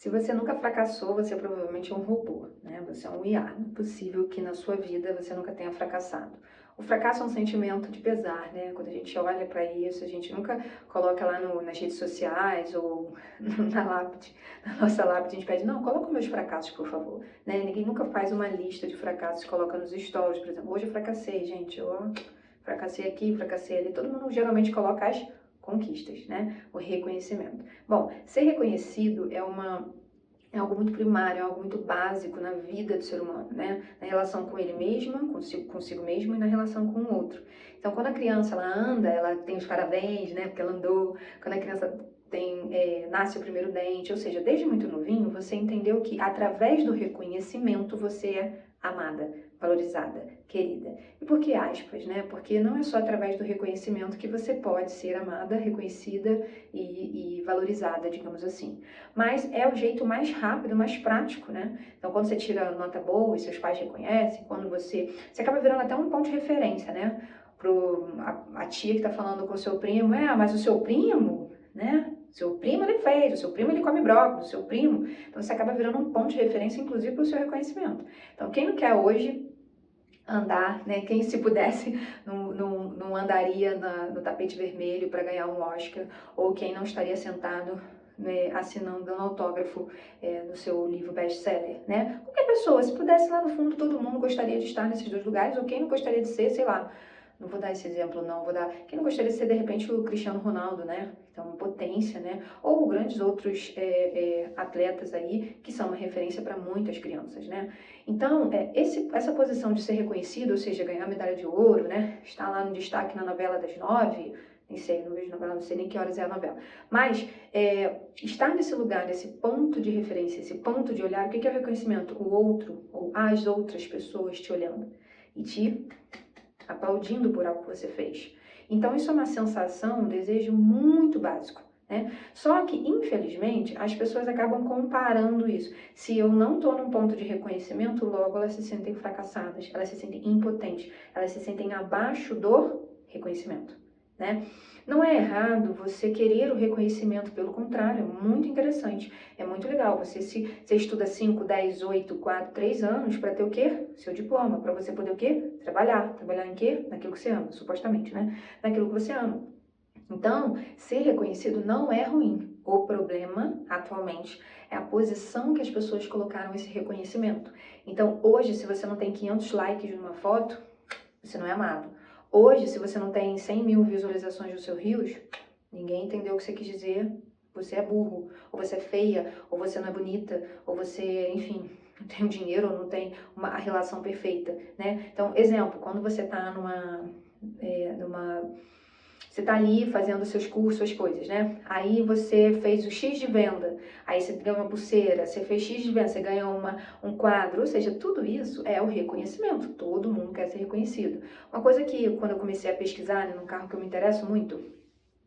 Se você nunca fracassou, você provavelmente é um robô, né? Você é um IA. Não é possível que na sua vida você nunca tenha fracassado. O fracasso é um sentimento de pesar, né? Quando a gente olha para isso, a gente nunca coloca lá nas redes sociais ou na lápide, na nossa lápide, a gente pede, não, coloca meus fracassos, por favor. Né? Ninguém nunca faz uma lista de fracassos e coloca nos stories, por exemplo. Hoje eu fracassei, gente, eu fracassei aqui, fracassei ali. Todo mundo geralmente coloca as conquistas, né? O reconhecimento. Bom, ser reconhecido é algo muito primário, é algo muito básico na vida do ser humano, né? Na relação com ele mesmo, consigo mesmo e na relação com o outro. Então, quando a criança ela anda, ela tem os parabéns, né? Porque ela andou. Quando a criança nasce o primeiro dente, ou seja, desde muito novinho, você entendeu que através do reconhecimento você é amada, valorizada, querida. E por que aspas, né? Porque não é só através do reconhecimento que você pode ser amada, reconhecida e valorizada, digamos assim. Mas é o jeito mais rápido, mais prático, né? Então, quando você tira nota boa e seus pais reconhecem, quando você acaba virando até um ponto de referência, né? A tia que tá falando com o seu primo, mas o seu primo, né? Seu primo ele fez, o seu primo ele come brócolis, o seu primo. Então, você acaba virando um ponto de referência, inclusive, para o seu reconhecimento. Então, quem não quer hoje andar, né? Quem se pudesse não andaria no tapete vermelho para ganhar um Oscar, ou quem não estaria sentado, né, assinando, dando autógrafo no seu livro best-seller, né? Qualquer pessoa, se pudesse lá no fundo, todo mundo gostaria de estar nesses dois lugares, ou quem não gostaria de ser, sei lá, não vou dar esse exemplo não, vou dar, quem não gostaria de ser de repente o Cristiano Ronaldo, né? Então, potência, né? Ou grandes outros atletas aí, que são uma referência para muitas crianças, né? Então, essa posição de ser reconhecido, ou seja, ganhar medalha de ouro, né? Estar lá no destaque na novela das 9, nem sei, não vejo novela, não sei nem que horas é a novela. Mas, estar nesse lugar, nesse ponto de referência, esse ponto de olhar, o que é o reconhecimento? O outro, ou as outras pessoas te olhando e te aplaudindo por algo que você fez. Então, isso é uma sensação, um desejo muito básico, né? Só que, infelizmente, as pessoas acabam comparando isso. Se eu não estou num ponto de reconhecimento, logo elas se sentem fracassadas, elas se sentem impotentes, elas se sentem abaixo do reconhecimento, né? Não é errado você querer o reconhecimento, pelo contrário, é muito interessante, é muito legal. Você estuda 5, 10, 8, 4, 3 anos para ter o quê? Seu diploma, para você poder o quê? Trabalhar. Trabalhar em quê? Naquilo que você ama, supostamente, né? Naquilo que você ama. Então, ser reconhecido não é ruim. O problema, atualmente, é a posição que as pessoas colocaram esse reconhecimento. Então, hoje, se você não tem 500 likes numa foto, você não é amado. Hoje, se você não tem 100 mil visualizações do seu Reels, ninguém entendeu o que você quis dizer. Você é burro, ou você é feia, ou você não é bonita, ou você, enfim, não tem o dinheiro, ou não tem a relação perfeita, né? Então, exemplo, quando você tá você tá ali fazendo seus cursos, suas coisas, né? Aí você fez o X de venda, aí você ganha uma pulseira, você fez X de venda, você ganha um quadro, ou seja, tudo isso é o reconhecimento, todo mundo quer ser reconhecido. Uma coisa que, quando eu comecei a pesquisar, né, num carro que eu me interesso muito,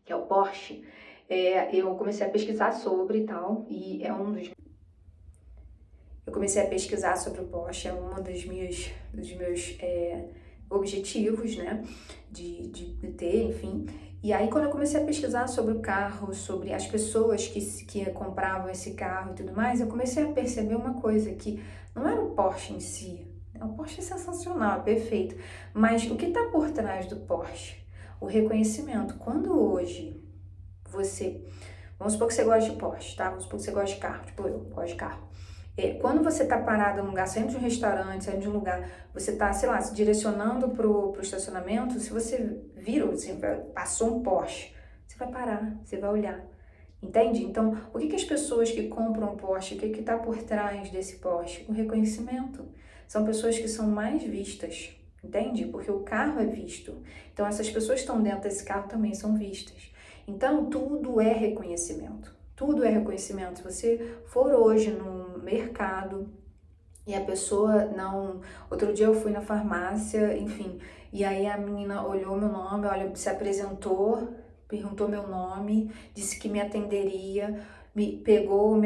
que é o Porsche, eu comecei a pesquisar sobre e tal, e eu comecei a pesquisar sobre o Porsche, é um dos meus objetivos, né, de ter, enfim. E aí, quando eu comecei a pesquisar sobre o carro, sobre as pessoas que compravam esse carro e tudo mais, eu comecei a perceber uma coisa, que não era o Porsche em si. O Porsche é sensacional, é perfeito, mas o que está por trás do Porsche? O reconhecimento. Quando hoje você... Vamos supor que você gosta de Porsche, tá? Vamos supor que você gosta de carro, tipo eu gosto de carro. Quando você tá parado num lugar, saindo de um restaurante, saindo de um lugar, você tá, sei lá, se direcionando pro estacionamento, se você virou, assim, passou um Porsche, você vai parar, você vai olhar, entende? Então, o que as pessoas que compram um Porsche, o que tá por trás desse Porsche? O reconhecimento. São pessoas que são mais vistas, entende? Porque o carro é visto. Então, essas pessoas que estão dentro desse carro também são vistas. Então, tudo é reconhecimento. Tudo é reconhecimento. Se você for hoje no mercado e a pessoa não... Outro dia eu fui na farmácia, enfim, e aí a menina olhou meu nome, olha, se apresentou, perguntou meu nome, disse que me atenderia, me pegou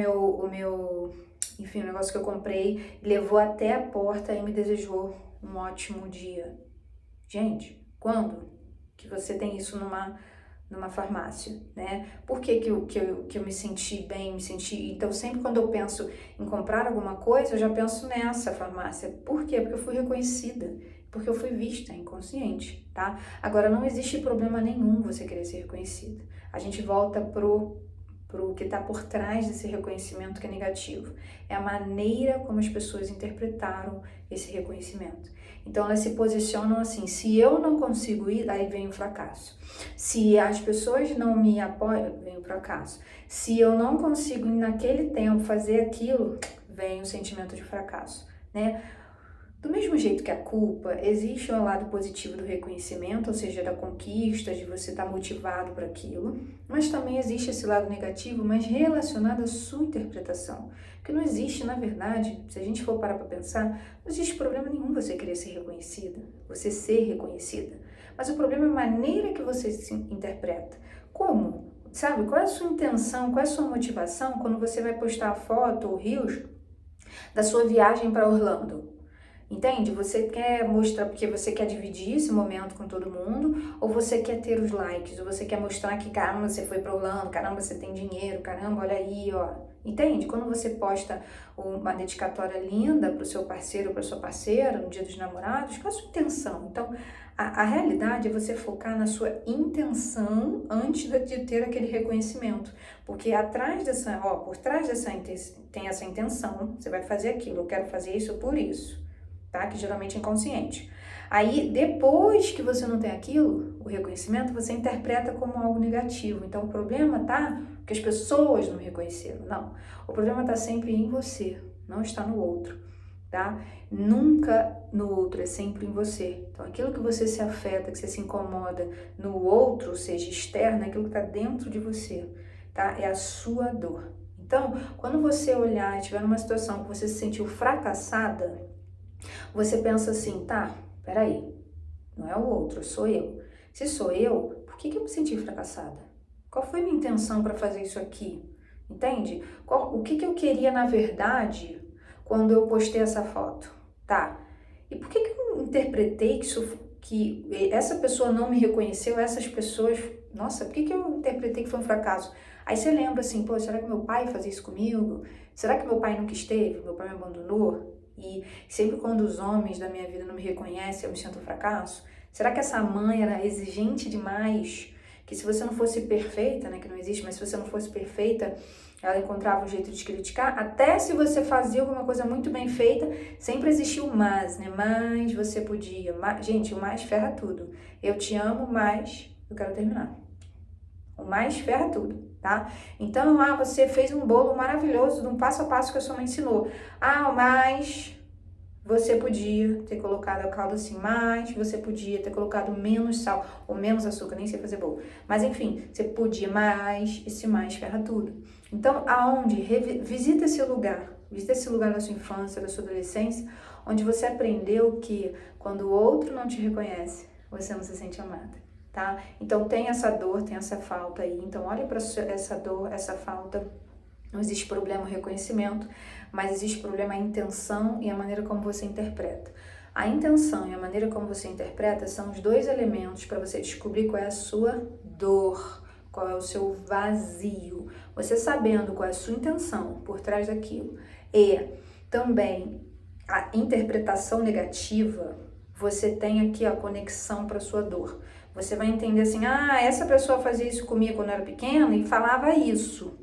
enfim, o negócio que eu comprei, levou até a porta e me desejou um ótimo dia. Gente, quando que você tem isso numa farmácia, né? Por que que eu me senti bem, Então, sempre quando eu penso em comprar alguma coisa, eu já penso nessa farmácia. Por quê? Porque eu fui reconhecida, porque eu fui vista, inconsciente, tá? Agora, não existe problema nenhum você querer ser reconhecida. A gente volta pro que está por trás desse reconhecimento que é negativo. É a maneira como as pessoas interpretaram esse reconhecimento. Então, elas se posicionam assim: se eu não consigo ir, aí vem o fracasso. Se as pessoas não me apoiam, vem o fracasso. Se eu não consigo naquele tempo fazer aquilo, vem o sentimento de fracasso, né? Do mesmo jeito que a culpa, existe o lado positivo do reconhecimento, ou seja, da conquista, de você estar motivado para aquilo, mas também existe esse lado negativo, mas relacionado à sua interpretação. Porque não existe, na verdade, se a gente for parar para pensar, não existe problema nenhum você querer ser reconhecida, você ser reconhecida. Mas o problema é a maneira que você se interpreta. Como? Sabe, qual é a sua intenção, qual é a sua motivação quando você vai postar a foto ou reels da sua viagem para Orlando? Entende? Você quer mostrar porque você quer dividir esse momento com todo mundo, ou você quer ter os likes, ou você quer mostrar que, caramba, você foi para Orlando, caramba, você tem dinheiro, caramba, olha aí, ó. Entende? Quando você posta uma dedicatória linda para o seu parceiro ou para sua parceira no Dia dos Namorados, qual é a sua intenção? Então, a realidade é você focar na sua intenção antes de ter aquele reconhecimento. Porque por trás dessa tem essa intenção, você vai fazer aquilo, eu quero fazer isso por isso. Tá? Que geralmente é inconsciente. Aí, depois que você não tem aquilo, o reconhecimento, você interpreta como algo negativo. Então, o problema tá que as pessoas não reconheceram. Não. O problema tá sempre em você, não está no outro, tá? Nunca no outro, é sempre em você. Então, aquilo que você se afeta, que você se incomoda no outro, ou seja, externo, é aquilo que tá dentro de você, tá? É a sua dor. Então, quando você olhar e estiver numa situação que você se sentiu fracassada, você pensa assim, tá, peraí, não é o outro, sou eu. Se sou eu, por que eu me senti fracassada? Qual foi a minha intenção para fazer isso aqui? Entende? O que eu queria na verdade quando eu postei essa foto? Tá, e por que eu interpretei que essa pessoa não me reconheceu, essas pessoas, nossa, por que eu interpretei que foi um fracasso? Aí você lembra assim, pô, será que meu pai fazia isso comigo? Será que meu pai nunca esteve? Meu pai me abandonou? E sempre quando os homens da minha vida não me reconhecem, eu me sinto um fracasso? Será que essa mãe era exigente demais? Que se você não fosse perfeita, né, que não existe, mas se você não fosse perfeita, ela encontrava um jeito de te criticar? Até se você fazia alguma coisa muito bem feita, sempre existiu o mas, né? Mas você podia. Gente, o mais ferra tudo. Eu te amo, mas eu quero terminar. O mais ferra tudo, tá? Então, você fez um bolo maravilhoso de um passo a passo que a sua mãe ensinou. Mas você podia ter colocado a calda assim, mas você podia ter colocado menos sal ou menos açúcar, nem sei fazer bolo. Mas enfim, você podia mais, esse mais ferra tudo. Então, visita esse lugar da sua infância, da sua adolescência, onde você aprendeu que quando o outro não te reconhece, você não se sente amada. Tá? Então tem essa dor, tem essa falta aí. Então olha para essa dor, essa falta. Não existe problema o reconhecimento, mas existe problema a intenção e a maneira como você interpreta. A intenção e a maneira como você interpreta são os dois elementos para você descobrir qual é a sua dor, qual é o seu vazio. Você sabendo qual é a sua intenção por trás daquilo e também a interpretação negativa, você tem aqui a conexão para sua dor. Você vai entender assim, essa pessoa fazia isso comigo quando eu era pequena e falava isso.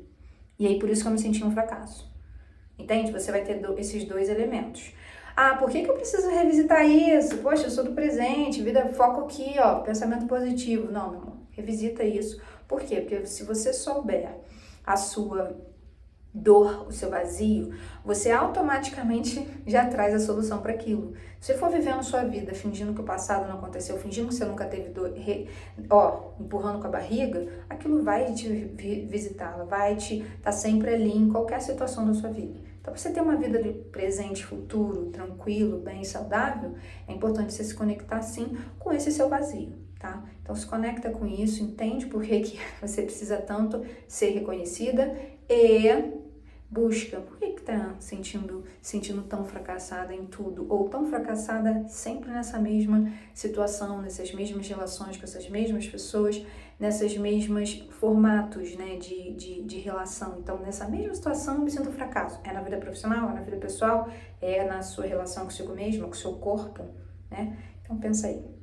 E aí, por isso que eu me senti um fracasso. Entende? Você vai ter esses dois elementos. Por que eu preciso revisitar isso? Poxa, eu sou do presente, vida, foco aqui, ó, pensamento positivo. Não, meu amor, revisita isso. Por quê? Porque se você souber a sua dor, o seu vazio, você automaticamente já traz a solução para aquilo. Se você for vivendo sua vida fingindo que o passado não aconteceu, fingindo que você nunca teve dor, empurrando com a barriga, aquilo vai te visitar, vai te estar sempre ali em qualquer situação da sua vida. Então, para você ter uma vida de presente, futuro, tranquilo, bem, saudável, é importante você se conectar sim com esse seu vazio, tá? Então, se conecta com isso, entende por que você precisa tanto ser reconhecida e busca. Por que que tá sentindo tão fracassada em tudo? Ou tão fracassada sempre nessa mesma situação, nessas mesmas relações com essas mesmas pessoas, nessas mesmas formatos, né, de relação. Então, nessa mesma situação, eu me sinto fracasso. É na vida profissional, é na vida pessoal, é na sua relação consigo mesma, com o seu corpo, né? Então, pensa aí.